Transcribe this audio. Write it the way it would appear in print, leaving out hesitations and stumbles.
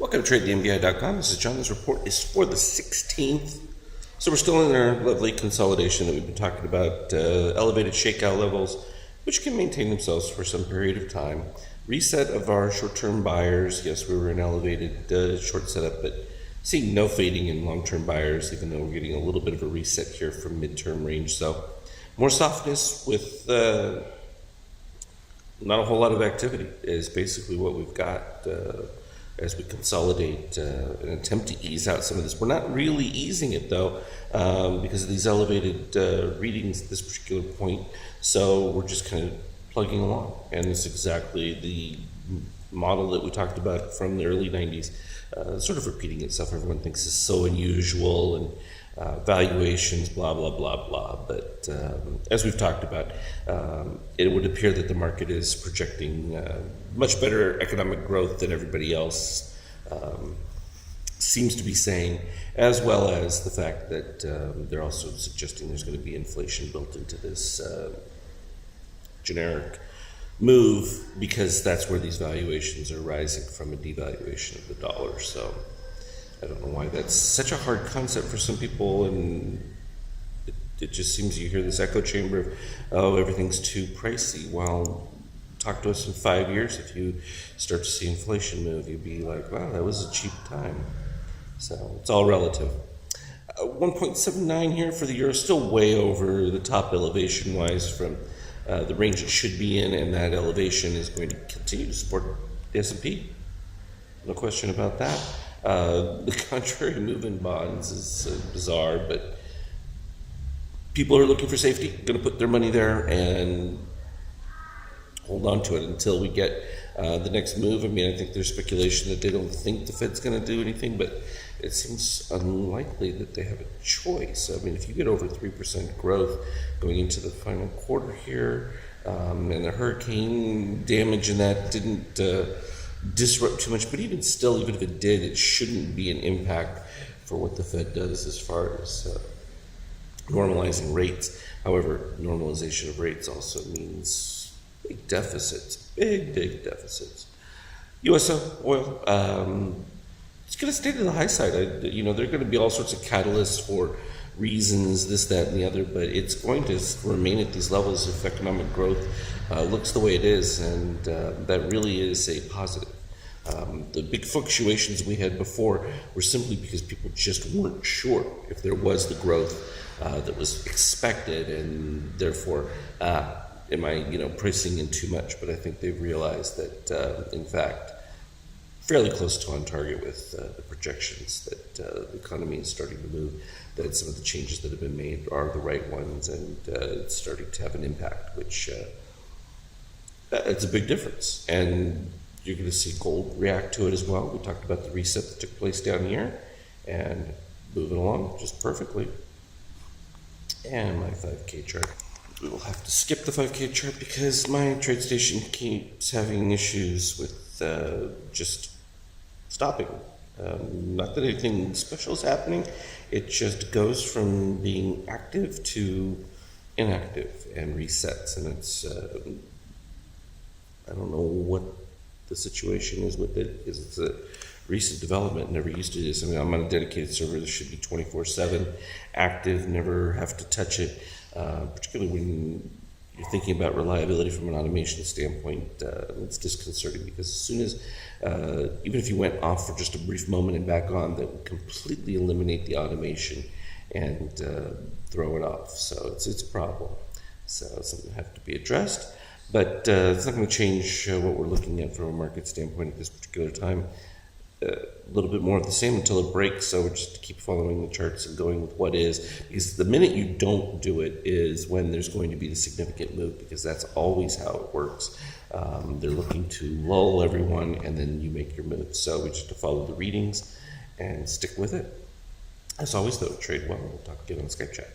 Welcome to TradeTheMBI.com. This is John. This report is for the 16th. So we're still in our lovely consolidation that we've been talking about, elevated shakeout levels, which can maintain themselves for some period of time. Reset of our short-term buyers. Yes, we were in elevated short setup, but seeing no fading in long-term buyers, even though we're getting a little bit of a reset here from midterm range. So more softness with not a whole lot of activity is basically what we've got as we consolidate and attempt to ease out some of this. We're not really easing it though because of these elevated readings at this particular point. So we're just kind of plugging along, and it's exactly the model that we talked about from the early 90s, sort of repeating itself. Everyone thinks it's so unusual and valuations, blah, blah, blah, blah. But as we've talked about, it would appear that the market is projecting much better economic growth than everybody else seems to be saying, as well as the fact that they're also suggesting there's going to be inflation built into this generic move, because that's where these valuations are rising from, a devaluation of the dollar. So I don't know why that's such a hard concept for some people, and it just seems you hear this echo chamber of, oh, everything's too pricey. Well, talk to us in 5 years. If you start to see inflation move, you'd be like, wow, that was a cheap time. So it's all relative. 1.79 here for the euro, still way over the top elevation-wise from the range it should be in, and that elevation is going to continue to support the S&P. No question about that. The contrary move in bonds is bizarre, but people are looking for safety, going to put their money there and hold on to it until we get the next move. I mean, I think there's speculation that they don't think the Fed's going to do anything, but it seems unlikely that they have a choice. I mean, if you get over 3% growth going into the final quarter here, and the hurricane damage in that didn't disrupt too much, but even still, even if it did, it shouldn't be an impact for what the Fed does as far as normalizing rates. However, normalization of rates also means big deficits, big deficits. U.S. oil, it's going to stay to the high side. There are going to be all sorts of catalysts for reasons, this, that, and the other, but it's going to remain at these levels if economic growth looks the way it is, and that really is a positive. The big fluctuations we had before were simply because people just weren't sure if there was the growth that was expected, and therefore, am I, pricing in too much? But I think they've realized that, in fact, fairly close to on target with the projections that the economy is starting to move, that some of the changes that have been made are the right ones, and it's starting to have an impact, which it's a big difference. And you're going to see gold react to it as well. We talked about the reset that took place down here, and moving along just perfectly. And my 5K chart. We will have to skip the 5K chart because my TradeStation keeps having issues with just stopping. Not that anything special is happening, it just goes from being active to inactive and resets, and it's I don't know what the situation is with it, because it's a recent development. Never used to this. I mean, I'm on a dedicated server. This should be 24/7 active, never have to touch it, particularly when you're thinking about reliability from an automation standpoint. It's disconcerting, because as soon as, even if you went off for just a brief moment and back on, that would completely eliminate the automation and throw it off. So it's a problem. So it's something that has to be addressed. But it's not going to change what we're looking at from a market standpoint at this particular time. A little bit more of the same until it breaks, so we're just to keep following the charts and going with what is, because the minute you don't do it is when there's going to be the significant move, because that's always how it works. They're looking to lull everyone, and then you make your move. So we just have to follow the readings and stick with it. As always, though, trade well. We'll talk again on Skype chat.